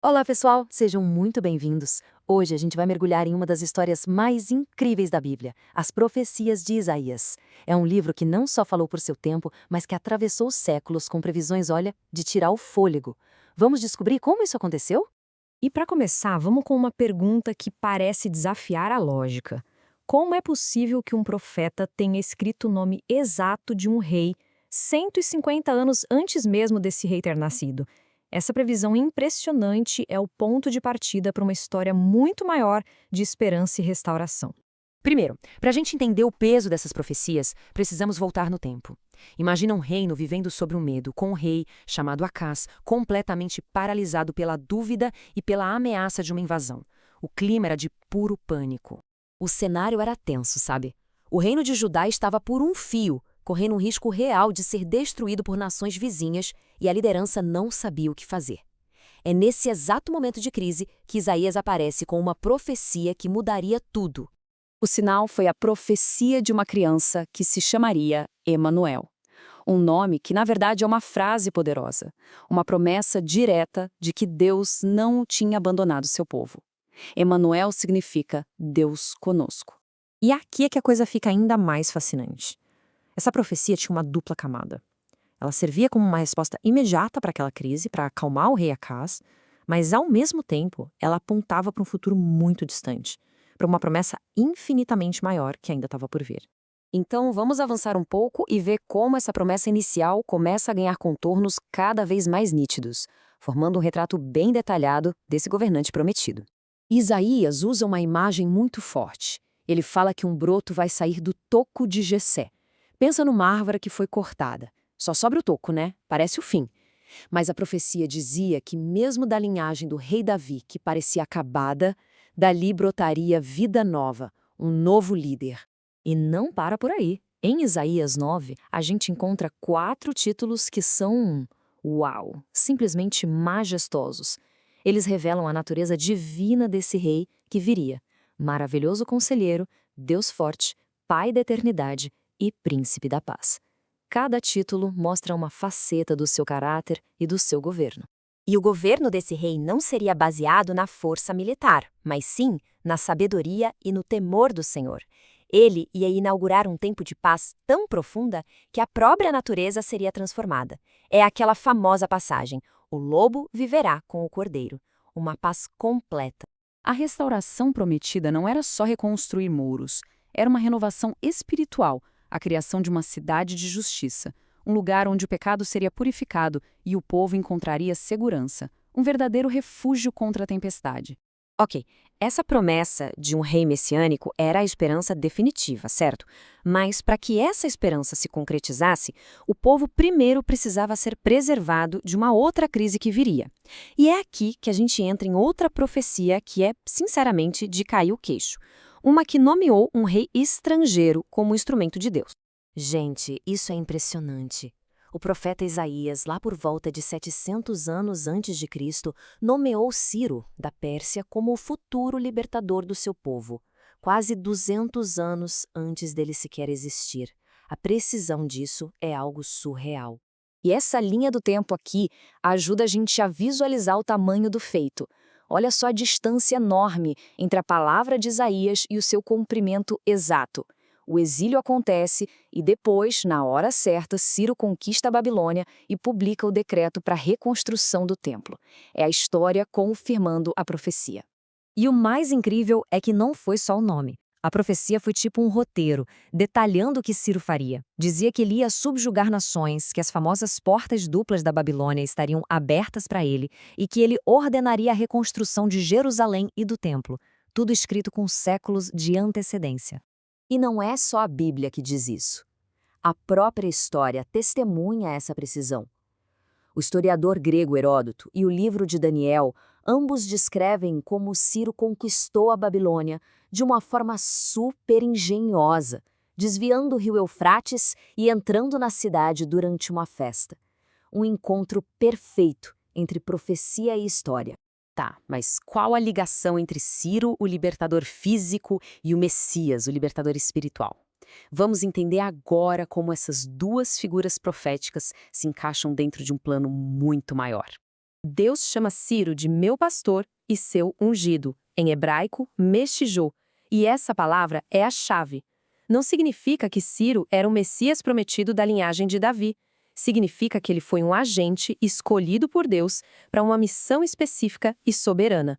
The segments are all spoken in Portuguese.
Olá, pessoal! Sejam muito bem-vindos. Hoje a gente vai mergulhar em uma das histórias mais incríveis da Bíblia, as Profecias de Isaías. É um livro que não só falou por seu tempo, mas que atravessou os séculos com previsões, olha, de tirar o fôlego. Vamos descobrir como isso aconteceu? E para começar, vamos com uma pergunta que parece desafiar a lógica. Como é possível que um profeta tenha escrito o nome exato de um rei 150 anos antes mesmo desse rei ter nascido? Essa previsão impressionante é o ponto de partida para uma história muito maior de esperança e restauração. Primeiro, para a gente entender o peso dessas profecias, precisamos voltar no tempo. Imagina um reino vivendo sobre o medo, com um rei, chamado Acás, completamente paralisado pela dúvida e pela ameaça de uma invasão. O clima era de puro pânico. O cenário era tenso, sabe? O reino de Judá estava por um fio, correndo um risco real de ser destruído por nações vizinhas, e a liderança não sabia o que fazer. É nesse exato momento de crise que Isaías aparece com uma profecia que mudaria tudo. O sinal foi a profecia de uma criança que se chamaria Emanuel. Um nome que, na verdade, é uma frase poderosa, uma promessa direta de que Deus não tinha abandonado seu povo. Emanuel significa Deus conosco. E aqui é que a coisa fica ainda mais fascinante. Essa profecia tinha uma dupla camada. Ela servia como uma resposta imediata para aquela crise, para acalmar o rei Acás, mas, ao mesmo tempo, ela apontava para um futuro muito distante, para uma promessa infinitamente maior que ainda estava por vir. Então, vamos avançar um pouco e ver como essa promessa inicial começa a ganhar contornos cada vez mais nítidos, formando um retrato bem detalhado desse governante prometido. Isaías usa uma imagem muito forte. Ele fala que um broto vai sair do toco de Jessé. Pensa numa árvore que foi cortada. Só sobra o toco, né? Parece o fim. Mas a profecia dizia que mesmo da linhagem do rei Davi, que parecia acabada, dali brotaria vida nova, um novo líder. E não para por aí. Em Isaías 9, a gente encontra 4 títulos que são, uau, simplesmente majestosos. Eles revelam a natureza divina desse rei que viria: maravilhoso conselheiro, Deus forte, Pai da eternidade e Príncipe da paz. Cada título mostra uma faceta do seu caráter e do seu governo. E o governo desse rei não seria baseado na força militar, mas sim na sabedoria e no temor do Senhor. Ele ia inaugurar um tempo de paz tão profunda que a própria natureza seria transformada. É aquela famosa passagem: o lobo viverá com o cordeiro. Uma paz completa. A restauração prometida não era só reconstruir muros, era uma renovação espiritual, a criação de uma cidade de justiça, um lugar onde o pecado seria purificado e o povo encontraria segurança, um verdadeiro refúgio contra a tempestade. Ok, essa promessa de um rei messiânico era a esperança definitiva, certo? Mas para que essa esperança se concretizasse, o povo primeiro precisava ser preservado de uma outra crise que viria. E é aqui que a gente entra em outra profecia que é, sinceramente, de cair o queixo. Uma que nomeou um rei estrangeiro como instrumento de Deus. Gente, isso é impressionante. O profeta Isaías, lá por volta de 700 anos antes de Cristo, nomeou Ciro, da Pérsia, como o futuro libertador do seu povo, quase 200 anos antes dele sequer existir. A precisão disso é algo surreal. E essa linha do tempo aqui ajuda a gente a visualizar o tamanho do feito. Olha só a distância enorme entre a palavra de Isaías e o seu cumprimento exato. O exílio acontece e depois, na hora certa, Ciro conquista a Babilônia e publica o decreto para a reconstrução do templo. É a história confirmando a profecia. E o mais incrível é que não foi só o nome. A profecia foi tipo um roteiro, detalhando o que Ciro faria. Dizia que ele ia subjugar nações, que as famosas portas duplas da Babilônia estariam abertas para ele e que ele ordenaria a reconstrução de Jerusalém e do templo. Tudo escrito com séculos de antecedência. E não é só a Bíblia que diz isso. A própria história testemunha essa precisão. O historiador grego Heródoto e o livro de Daniel, ambos descrevem como Ciro conquistou a Babilônia de uma forma super engenhosa, desviando o rio Eufrates e entrando na cidade durante uma festa. Um encontro perfeito entre profecia e história. Tá, mas qual a ligação entre Ciro, o libertador físico, e o Messias, o libertador espiritual? Vamos entender agora como essas duas figuras proféticas se encaixam dentro de um plano muito maior. Deus chama Ciro de meu pastor e seu ungido, em hebraico, meshijô, e essa palavra é a chave. Não significa que Ciro era o Messias prometido da linhagem de Davi. Significa que ele foi um agente escolhido por Deus para uma missão específica e soberana.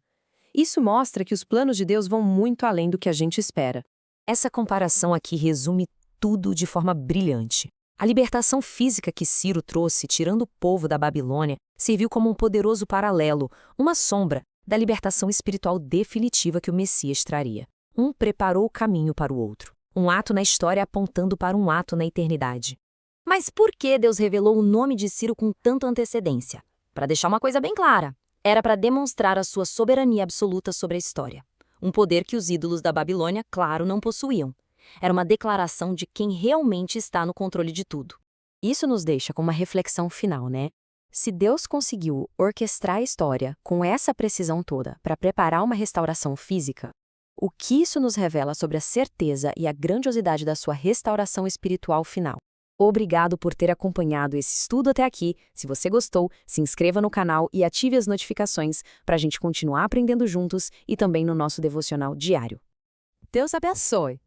Isso mostra que os planos de Deus vão muito além do que a gente espera. Essa comparação aqui resume tudo de forma brilhante. A libertação física que Ciro trouxe, tirando o povo da Babilônia, serviu como um poderoso paralelo, uma sombra, da libertação espiritual definitiva que o Messias traria. Um preparou o caminho para o outro. Um ato na história apontando para um ato na eternidade. Mas por que Deus revelou o nome de Ciro com tanta antecedência? Para deixar uma coisa bem clara, era para demonstrar a sua soberania absoluta sobre a história. Um poder que os ídolos da Babilônia, claro, não possuíam. Era uma declaração de quem realmente está no controle de tudo. Isso nos deixa com uma reflexão final, né? Se Deus conseguiu orquestrar a história com essa precisão toda para preparar uma restauração física, o que isso nos revela sobre a certeza e a grandiosidade da sua restauração espiritual final? Obrigado por ter acompanhado esse estudo até aqui. Se você gostou, se inscreva no canal e ative as notificações para a gente continuar aprendendo juntos e também no nosso devocional diário. Deus abençoe!